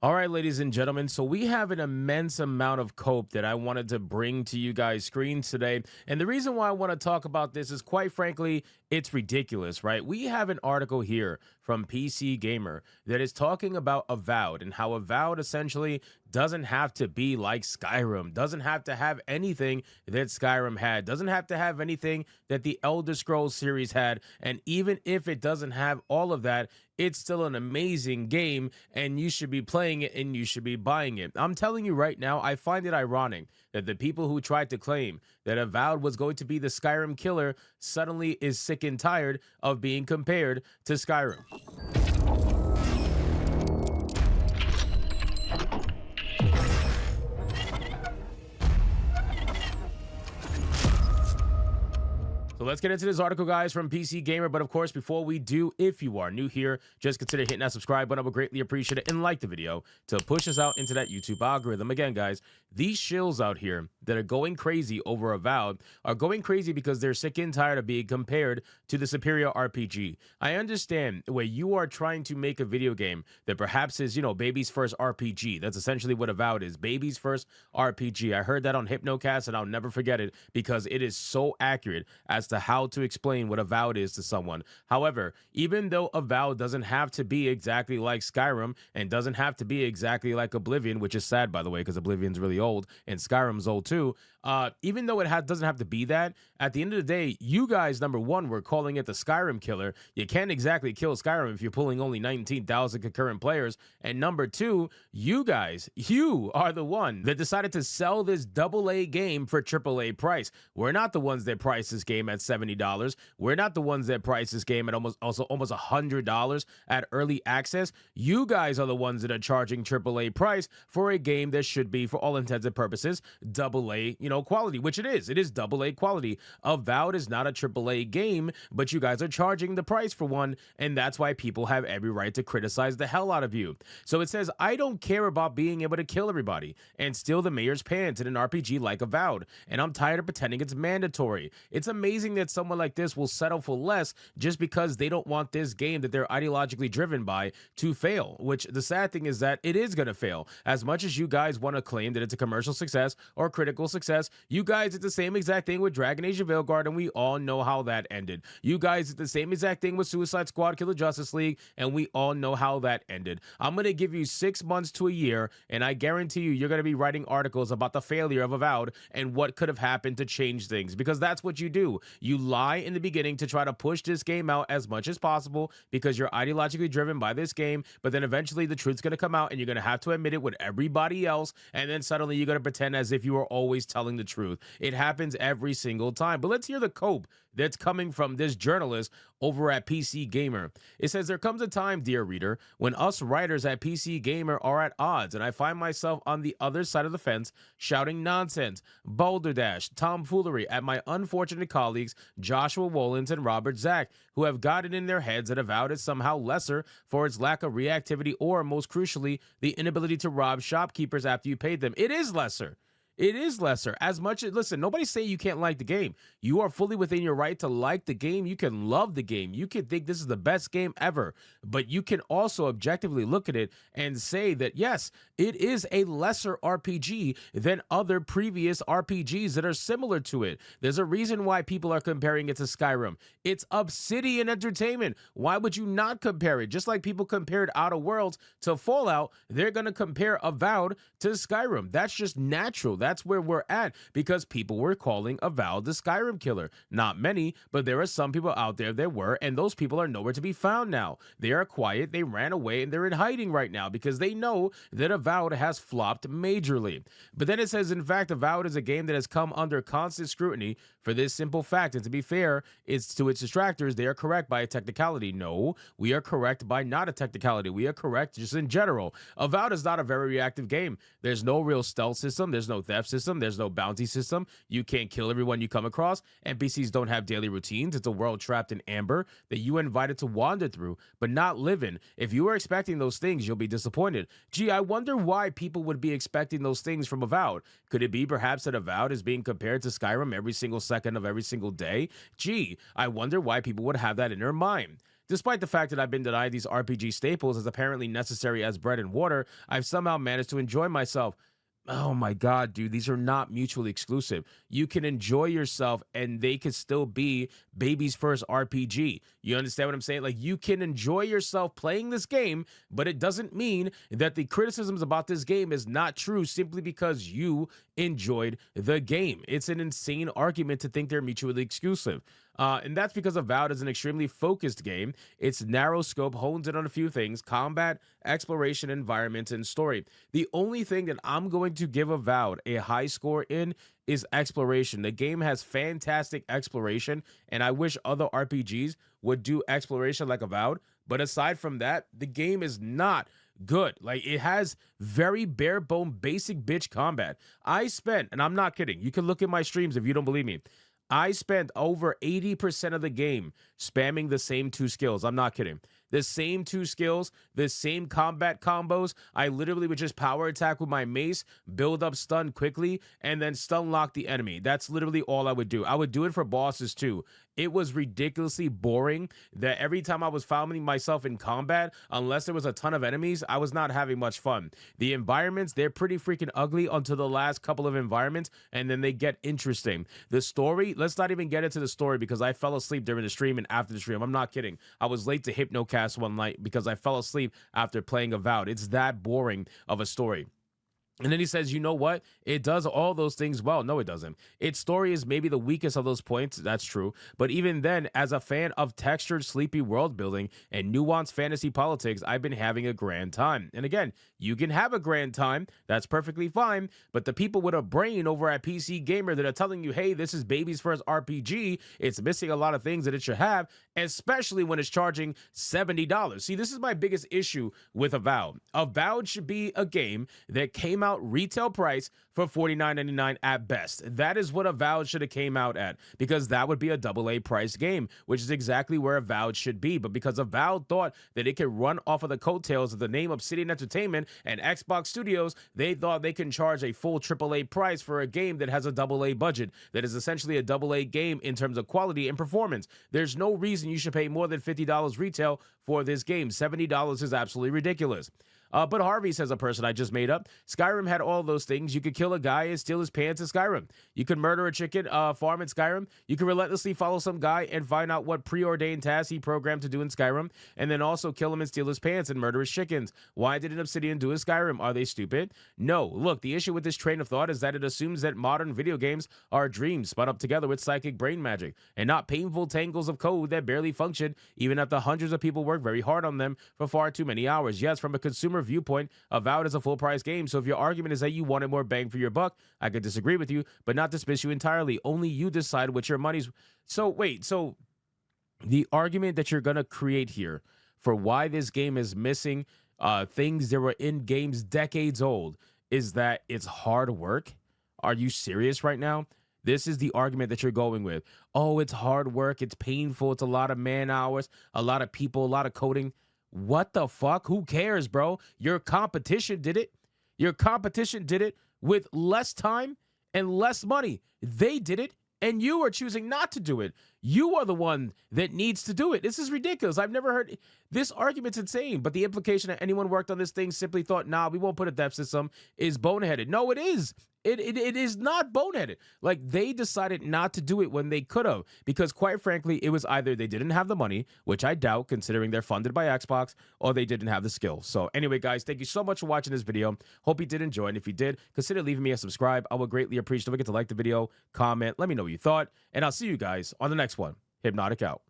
All right, ladies and gentlemen. So we have an immense amount of cope that I wanted to bring to you guys' screens today. And the reason why I want to talk about this is quite frankly, it's ridiculous, right? We have an article here from PC Gamer that is talking about Avowed and how Avowed essentially doesn't have to be like Skyrim, doesn't have to have anything that Skyrim had, doesn't have to have anything that the Elder Scrolls series had. And even if it doesn't have all of that, it's still an amazing game and you should be playing it and you should be buying it. I'm telling you right now, I find it ironic that the people who tried to claim that Avowed was going to be the Skyrim killer suddenly is sick and tired of being compared to Skyrim. So let's get into this article, guys, from PC Gamer. But of course, before we do, if you are new here, just consider hitting that subscribe button. I would greatly appreciate it, and like the video to push us out into that YouTube algorithm. Again, guys, these shills out here that are going crazy over Avowed are going crazy because they're sick and tired of being compared to the superior RPG. I understand where you are trying to make a video game that perhaps is, baby's first RPG. That's essentially what Avowed is, baby's first RPG. I heard that on Hypnocast, and I'll never forget it because it is so accurate as to how to explain what Avowed is to someone. However, even though Avowed doesn't have to be exactly like Skyrim and doesn't have to be exactly like Oblivion, which is sad, by the way, because Oblivion's really old and Skyrim's old too, even though it doesn't have to be that, at the end of the day, you guys, number one, were calling it the Skyrim killer. You can't exactly kill Skyrim if you're pulling only 19,000 concurrent players. And number two, you are the one that decided to sell this AA game for AAA price. We're not the ones that price this game at $70. We're not the ones that price this game at almost $100 at early access. You guys are the ones that are charging AAA price for a game that should be, for all intents and purposes, AA, quality, which it is. It is AA quality. Avowed is not a AAA game, but you guys are charging the price for one, and that's why people have every right to criticize the hell out of you. So it says, I don't care about being able to kill everybody and steal the mayor's pants in an RPG like Avowed, and I'm tired of pretending it's mandatory. It's amazing that someone like this will settle for less just because they don't want this game that they're ideologically driven by to fail, which the sad thing is that it is going to fail. As much as you guys want to claim that it's a commercial success or critical success, you guys did the same exact thing with Dragon Age of Veilguard, and we all know how that ended. You guys did the same exact thing with Suicide Squad Killer Justice League, and we all know how that ended. I'm going to give you 6 months to a year, and I guarantee you're going to be writing articles about the failure of Avowed and what could have happened to change things, because that's what you do. You lie in the beginning to try to push this game out as much as possible because you're ideologically driven by this game, but then eventually the truth's going to come out and you're going to have to admit it with everybody else, and then suddenly you're going to pretend as if you were always telling the truth. It happens every single time. But let's hear the cope that's coming from this journalist over at PC Gamer. It says, there comes a time, dear reader, when us writers at PC Gamer are at odds, and I find myself on the other side of the fence shouting nonsense, balderdash, tomfoolery at my unfortunate colleagues Joshua Wolins and Robert Zach, who have got it in their heads that Avowed is somehow lesser for its lack of reactivity or, most crucially, the inability to rob shopkeepers after you paid them. It is lesser. It is lesser. As much as, listen, nobody say you can't like the game. You are fully within your right to like the game. You can love the game. You can think this is the best game ever. But you can also objectively look at it and say that, yes, it is a lesser RPG than other previous RPGs that are similar to it. There's a reason why people are comparing it to Skyrim. It's Obsidian Entertainment. Why would you not compare it? Just like people compared Outer Worlds to Fallout, they're going to compare Avowed to Skyrim. That's just natural. That's where we're at because people were calling Avowed the Skyrim killer. Not many, but there are some people out there that were, and those people are nowhere to be found now. They are quiet, they ran away, and they're in hiding right now because they know that Avowed has flopped majorly. But then it says, in fact, Avowed is a game that has come under constant scrutiny for this simple fact. And to be fair, it's to its detractors, they are correct by a technicality. No, we are correct by not a technicality. We are correct just in general. Avowed is not a very reactive game. There's no real stealth system. There's no theft system. There's no bounty system. You can't kill everyone you come across. NPCs don't have daily routines. It's a world trapped in amber that you are invited to wander through, but not live in. If you are expecting those things, you'll be disappointed. Gee, I wonder why people would be expecting those things from Avowed. Could it be perhaps that Avowed is being compared to Skyrim every single second of every single day? Gee, I wonder why people would have that in their mind. Despite the fact that I've been denied these RPG staples as apparently necessary as bread and water, I've somehow managed to enjoy myself. Oh my God, dude, these are not mutually exclusive. You can enjoy yourself and they could still be baby's first RPG. You understand what I'm saying? Like, you can enjoy yourself playing this game, but it doesn't mean that the criticisms about this game is not true simply because you enjoyed the game. It's an insane argument to think they're mutually exclusive. And that's because Avowed is an extremely focused game. Its narrow scope hones in on a few things: combat, exploration, environment, and story. The only thing that I'm going to give Avowed a high score in is exploration. The game has fantastic exploration, and I wish other RPGs would do exploration like Avowed. But aside from that, the game is not good. Like, it has very bare bone basic bitch combat. I spent, and I'm not kidding, you can look at my streams if you don't believe me, I spent over 80% of the game spamming the same two skills. I'm not kidding. The same two skills, the same combat combos. I literally would just power attack with my mace, build up stun quickly, and then stun lock the enemy. That's literally all I would do. I would do it for bosses too. It was ridiculously boring that every time I was finding myself in combat, unless there was a ton of enemies, I was not having much fun. The environments, they're pretty freaking ugly until the last couple of environments, and then they get interesting. The story, let's not even get into the story because I fell asleep during the stream and after the stream. I'm not kidding. I was late to Hypnocast one night because I fell asleep after playing Avowed. It's that boring of a story. And then he says, you know what? It does all those things well. No, it doesn't. Its story is maybe the weakest of those points. That's true. But even then, as a fan of textured, sleepy world building and nuanced fantasy politics, I've been having a grand time. And again, you can have a grand time. That's perfectly fine. But the people with a brain over at PC Gamer that are telling you, hey, this is baby's first RPG, it's missing a lot of things that it should have, especially when it's charging $70. See, this is my biggest issue with Avowed. Avowed should be a game that came out retail price for $49.99 at best. That is what Avowed should have came out at, because that would be a AA price game, which is exactly where Avowed should be. But because Avowed thought that it could run off of the coattails of the name Obsidian Entertainment and Xbox Studios, they thought they can charge a full AAA price for a game that has a AA budget, that is essentially a AA game in terms of quality and performance. There's no reason you should pay more than $50 retail for this game. $70 is absolutely ridiculous. But Harvey says, a person I just made up, Skyrim had all those things. You could kill a guy and steal his pants in Skyrim. You could murder a chicken farm in Skyrim. You could relentlessly follow some guy and find out what preordained tasks he programmed to do in Skyrim, and then also kill him and steal his pants and murder his chickens. Why did an Obsidian do in Skyrim? Are they stupid? No. Look, the issue with this train of thought is that it assumes that modern video games are dreams spun up together with psychic brain magic, and not painful tangles of code that barely function, even after hundreds of people work very hard on them for far too many hours. Yes, from a consumer viewpoint, Avowed is a full price game. So if your argument is that you wanted more bang for your buck, I could disagree with you, but not dismiss you entirely. Only you decide what your money's. So wait, so the argument that you're going to create here for why this game is missing things that were in games decades old is that it's hard work? Are you serious right now? This is the argument that you're going with. Oh, it's hard work. It's painful. It's a lot of man hours, a lot of people, a lot of coding. What the fuck? Who cares, bro? Your competition did it. Your competition did it with less time and less money. They did it, and you are choosing not to do it. You are the one that needs to do it. This is ridiculous. I've never heard this argument's insane, but the implication that anyone worked on this thing simply thought, nah, we won't put a depth system is boneheaded. No, it is. It is not boneheaded. Like, they decided not to do it when they could have, because quite frankly, it was either they didn't have the money, which I doubt considering they're funded by Xbox, or they didn't have the skill. So anyway, guys, thank you so much for watching this video. Hope you did enjoy, and if you did, consider leaving me a subscribe. I would greatly appreciate it. Don't forget to like the video, comment, let me know what you thought, and I'll see you guys on the next one. Hypnotic out.